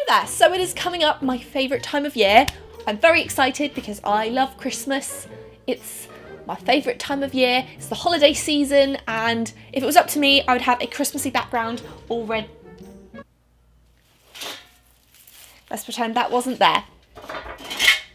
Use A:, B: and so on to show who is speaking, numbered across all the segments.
A: there, so it is coming up, my favourite time of year. I'm very excited because I love Christmas. It's my favourite time of year. It's the holiday season, and if it was up to me, I would have a Christmassy background already. Let's pretend that wasn't there.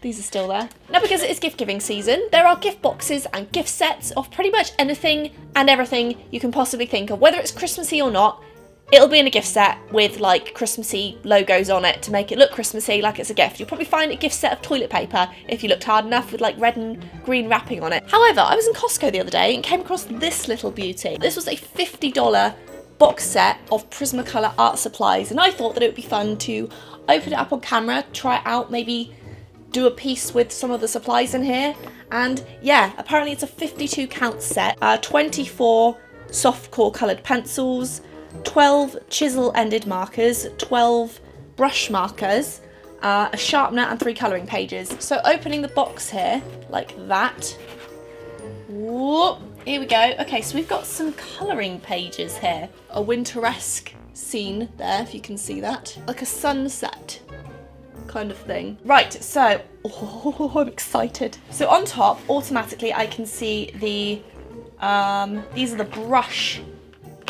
A: These are still there. Now, because it is gift giving season, there are gift boxes and gift sets of pretty much anything and everything you can possibly think of. Whether it's Christmassy or not, it'll be in a gift set with like Christmassy logos on it to make it look Christmassy, like it's a gift. You'll probably find a gift set of toilet paper if you looked hard enough with like red and green wrapping on it. However, I was in Costco the other day and came across this little beauty. This was a $50 box set of Prismacolor art supplies, and I thought that it would be fun to open it up on camera, try it out, maybe do a piece with some of the supplies in here. And yeah, apparently it's a 52 count set, 24 soft core coloured pencils, 12 chisel ended markers, 12 brush markers, a sharpener and 3 colouring pages. So opening the box here, like that. Whoop, here we go. Okay, so we've got some colouring pages here. A winteresque scene there, if you can see that. Like a sunset kind of thing. Right, so, I'm excited. So on top, automatically I can see the, these are the brush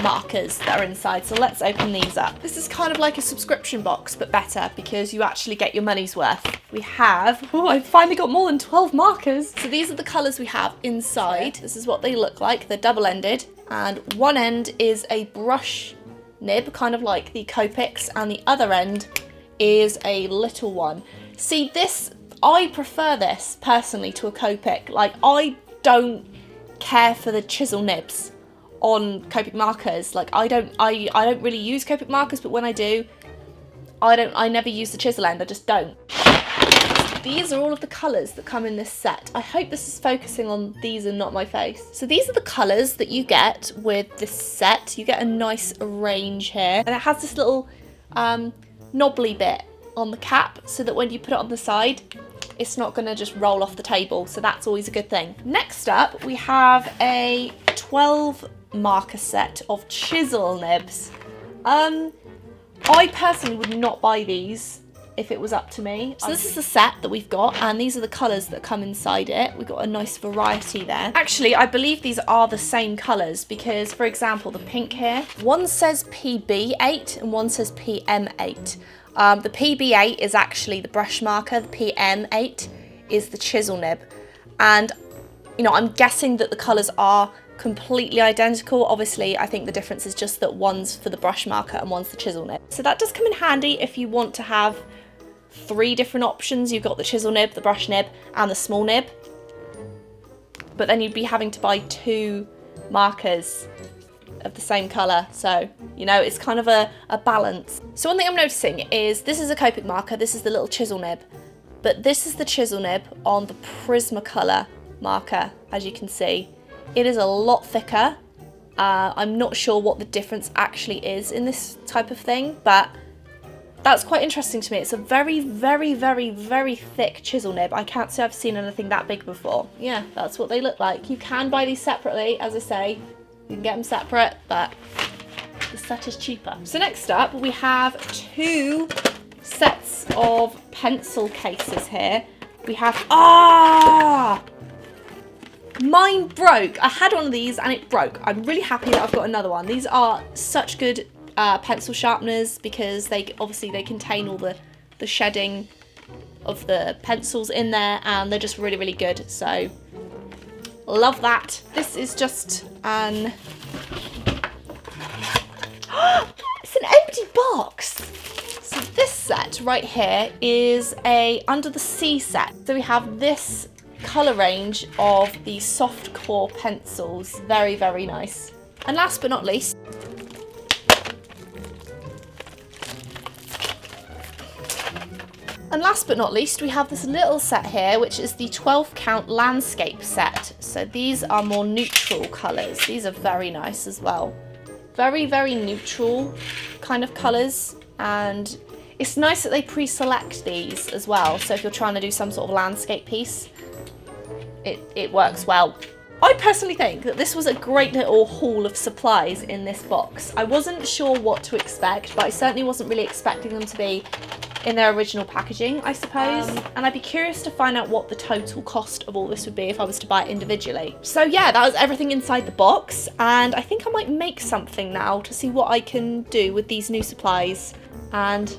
A: markers that are inside. So let's open these up. This is kind of like a subscription box, but better because you actually get your money's worth. We have, I've finally got more than 12 markers. So these are the colours we have inside. This is what they look like. They're double-ended, and one end is a brush nib, kind of like the Copics, and the other end is a little one. See, this, I prefer this personally to a Copic. Like, I don't care for the chisel nibs on Copic markers. Like, I don't really use Copic markers, but when I do, I never use the chisel end. I just don't. These are all of the colours that come in this set. I hope this is focusing on these and not my face. So these are the colours that you get with this set. You get a nice range here. And it has this little knobbly bit on the cap so that when you put it on the side, it's not going to just roll off the table. So that's always a good thing. Next up, we have a 12 marker set of chisel nibs. I personally would not buy these if it was up to me. So this is the set that we've got, and these are the colours that come inside it. We've got a nice variety there. Actually, I believe these are the same colours because, for example, the pink here, one says PB8 and one says PM8. The PB8 is actually the brush marker, the PM8 is the chisel nib. And, you know, I'm guessing that the colours are completely identical. Obviously, I think the difference is just that one's for the brush marker and one's the chisel nib. So that does come in handy if you want to have 3 different options. You've got the chisel nib, the brush nib, and the small nib. But then you'd be having to buy 2 markers of the same colour. So, you know, it's kind of a balance. So one thing I'm noticing is this is a Copic marker, this is the little chisel nib. But this is the chisel nib on the Prismacolor marker, as you can see. It is a lot thicker. I'm not sure what the difference actually is in this type of thing, but that's quite interesting to me. It's a very, very, very, very thick chisel nib. I can't say I've seen anything that big before. Yeah, that's what they look like. You can buy these separately, as I say. You can get them separate, but the set is cheaper. So next up, we have 2 sets of pencil cases here. We have, mine broke. I had one of these and it broke. I'm really happy that I've got another one. These are such good pencil sharpeners because they contain all the shedding of the pencils in there, and they're just really, really good. So love that. This is just an it's an empty box. So this set right here is a Under the Sea set. So we have this colour range of the soft core pencils. Very, very nice. And last but not least, we have this little set here, which is the 12 count landscape set. So these are more neutral colours. These are very nice as well. Very, very neutral kind of colours. And it's nice that they pre-select these as well. So if you're trying to do some sort of landscape piece, it works well. I personally think that this was a great little haul of supplies in this box. I wasn't sure what to expect, but I certainly wasn't really expecting them to be in their original packaging, I suppose. And I'd be curious to find out what the total cost of all this would be if I was to buy it individually. So yeah, that was everything inside the box, and I think I might make something now to see what I can do with these new supplies, and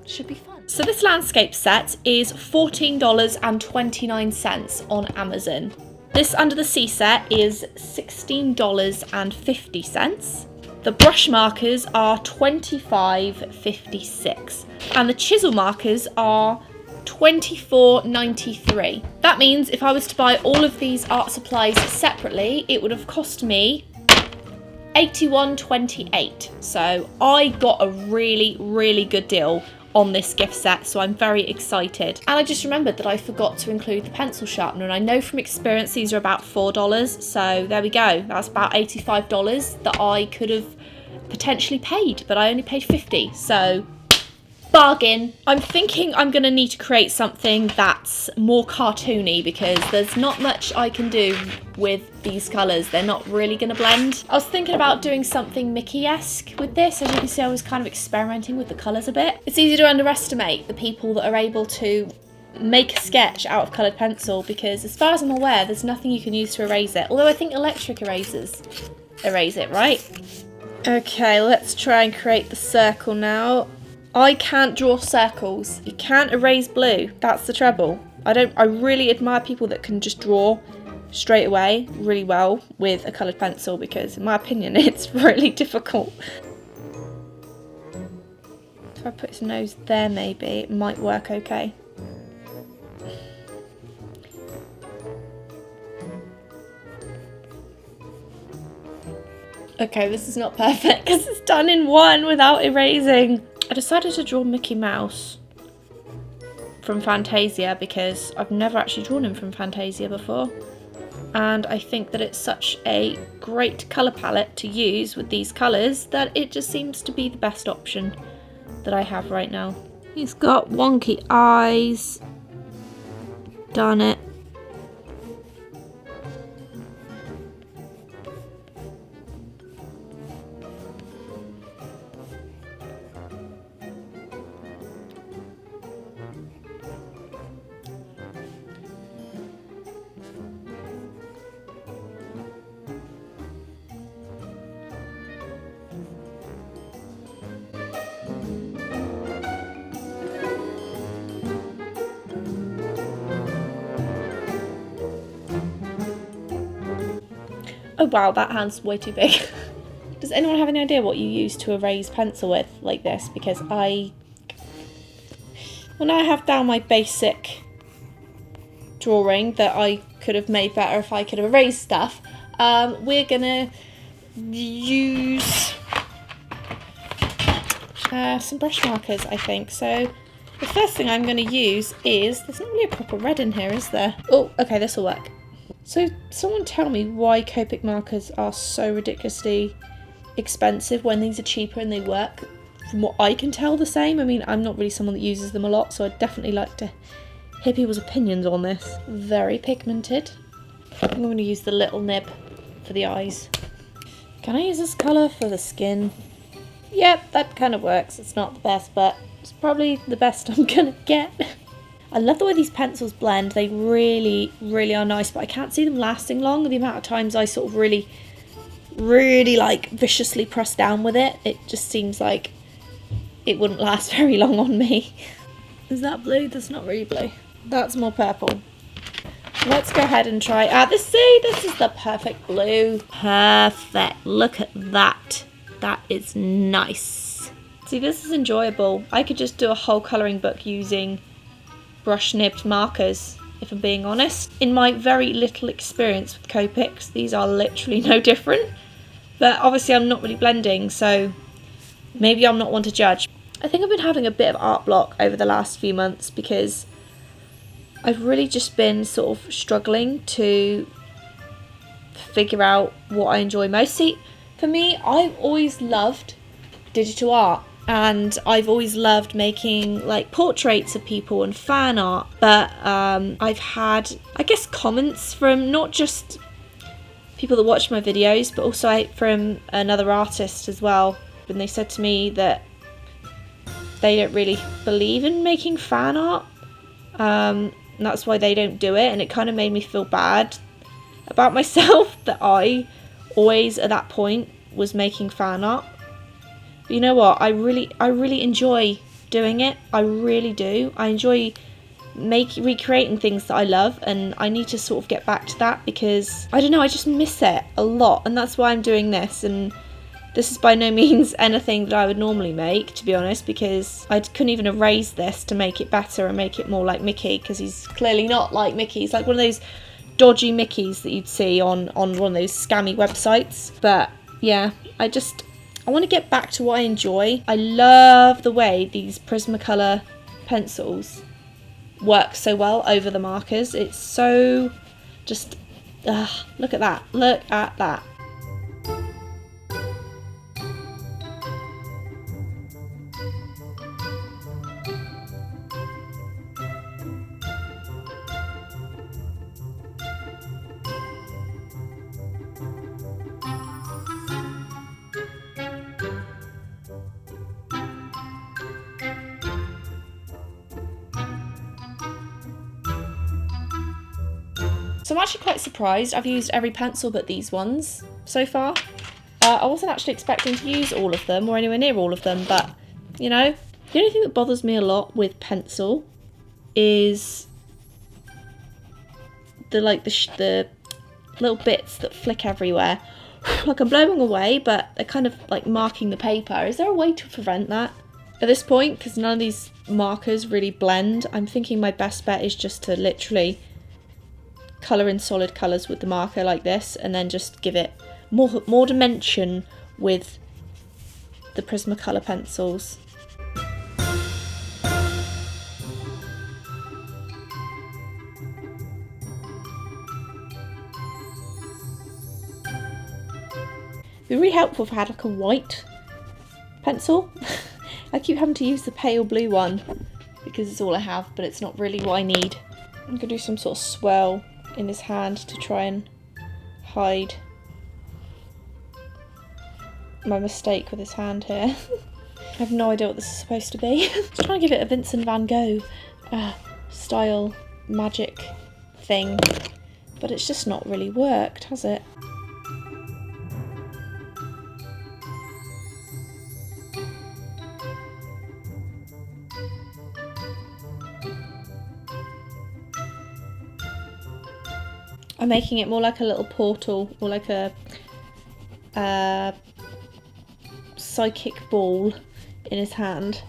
A: it should be fun. So this landscape set is $14.29 on Amazon. This Under the Sea set is $16.50. The brush markers are $25.56 and the chisel markers are $24.93. That means if I was to buy all of these art supplies separately, it would have cost me $81.28. So I got a really, really good deal on this gift set, so I'm very excited. And I just remembered that I forgot to include the pencil sharpener, and I know from experience these are about $4, so there we go. That's about $85 that I could have potentially paid, but I only paid $50, so bargain. I'm thinking I'm gonna need to create something that's more cartoony because there's not much I can do with these colours. They're not really gonna blend. I was thinking about doing something Mickey-esque with this. As you can see, I was kind of experimenting with the colours a bit. It's easy to underestimate the people that are able to make a sketch out of coloured pencil because as far as I'm aware, there's nothing you can use to erase it. Although I think electric erasers erase it, right? Okay, let's try and create the circle now. I can't draw circles. You can't erase blue. That's the trouble. I really admire people that can just draw straight away really well with a coloured pencil because in my opinion it's really difficult. If I put his nose there maybe it might work okay. Okay, this is not perfect because it's done in one without erasing. I decided to draw Mickey Mouse from Fantasia because I've never actually drawn him from Fantasia before, and I think that it's such a great colour palette to use with these colours that it just seems to be the best option that I have right now. He's got wonky eyes. Darn it. Oh wow, that hand's way too big. Does anyone have any idea what you use to erase pencil with like this? Because now I have down my basic drawing that I could have made better if I could have erased stuff. We're gonna use some brush markers, I think. So the first thing I'm gonna use is, there's not really a proper red in here, is there? Oh, okay, this will work. So someone tell me why Copic markers are so ridiculously expensive when these are cheaper and they work, from what I can tell, the same. I mean, I'm not really someone that uses them a lot, so I'd definitely like to hear people's opinions on this. Very pigmented. I'm going to use the little nib for the eyes. Can I use this colour for the skin? Yep, that kind of works. It's not the best, but it's probably the best I'm going to get. I love the way these pencils blend. They really, really are nice, but I can't see them lasting long. The amount of times I sort of really like viciously press down with it, it just seems like it wouldn't last very long on me. Is that blue? That's not really blue. That's more purple. Let's go ahead and try. This is the perfect blue. Perfect. Look at that. That is nice. See, this is enjoyable. I could just do a whole colouring book using brush nibbed markers, if I'm being honest. In my very little experience with Copics, these are literally no different. But obviously I'm not really blending, so maybe I'm not one to judge. I think I've been having a bit of art block over the last few months because I've really just been sort of struggling to figure out what I enjoy most. See, for me, I've always loved digital art. And I've always loved making like portraits of people and fan art, but I've had, I guess, comments from not just people that watch my videos, but also from another artist as well. And they said to me that they don't really believe in making fan art. And that's why they don't do it, and it kind of made me feel bad about myself that I always at that point was making fan art. But you know what, I really enjoy doing it. I really do. I enjoy recreating things that I love, and I need to sort of get back to that because I don't know, I just miss it a lot, and that's why I'm doing this. And this is by no means anything that I would normally make, to be honest, because I couldn't even erase this to make it better and make it more like Mickey, because he's clearly not like Mickey. He's like one of those dodgy Mickeys that you'd see on one of those scammy websites. But yeah, I want to get back to what I enjoy. I love the way these Prismacolor pencils work so well over the markers. It's so just, look at that, look at that. So I'm actually quite surprised. I've used every pencil but these ones so far. I wasn't actually expecting to use all of them or anywhere near all of them, but you know, the only thing that bothers me a lot with pencil is the little bits that flick everywhere. Like I'm blowing away, but they're kind of like marking the paper. Is there a way to prevent that at this point? Because none of these markers really blend. I'm thinking my best bet is just to literally colour in solid colours with the marker like this, and then just give it more dimension with the Prismacolor pencils. It'd be really helpful if I had like a white pencil. I keep having to use the pale blue one because it's all I have, but it's not really what I need. I'm gonna do some sort of swirl in his hand to try and hide my mistake with his hand here. I have no idea what this is supposed to be. Just trying to give it a Vincent van Gogh style magic thing, but it's just not really worked, has it? I'm making it more like a little portal, or like a psychic ball in his hand.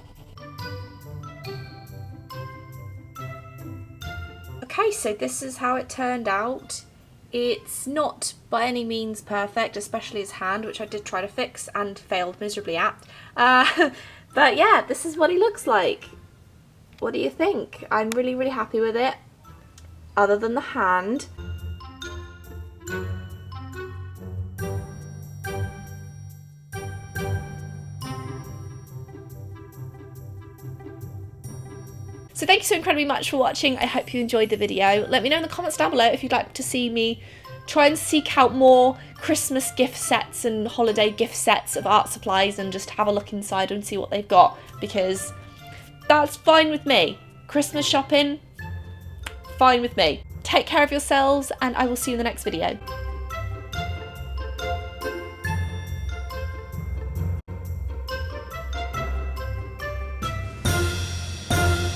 A: Okay, so this is how it turned out. It's not by any means perfect, especially his hand, which I did try to fix and failed miserably at. But yeah, this is what he looks like. What do you think? I'm really, really happy with it, other than the hand. So thank you so incredibly much for watching. I hope you enjoyed the video. Let me know in the comments down below if you'd like to see me try and seek out more Christmas gift sets and holiday gift sets of art supplies and just have a look inside and see what they've got, because that's fine with me. Christmas shopping, fine with me. Take care of yourselves, and I will see you in the next video.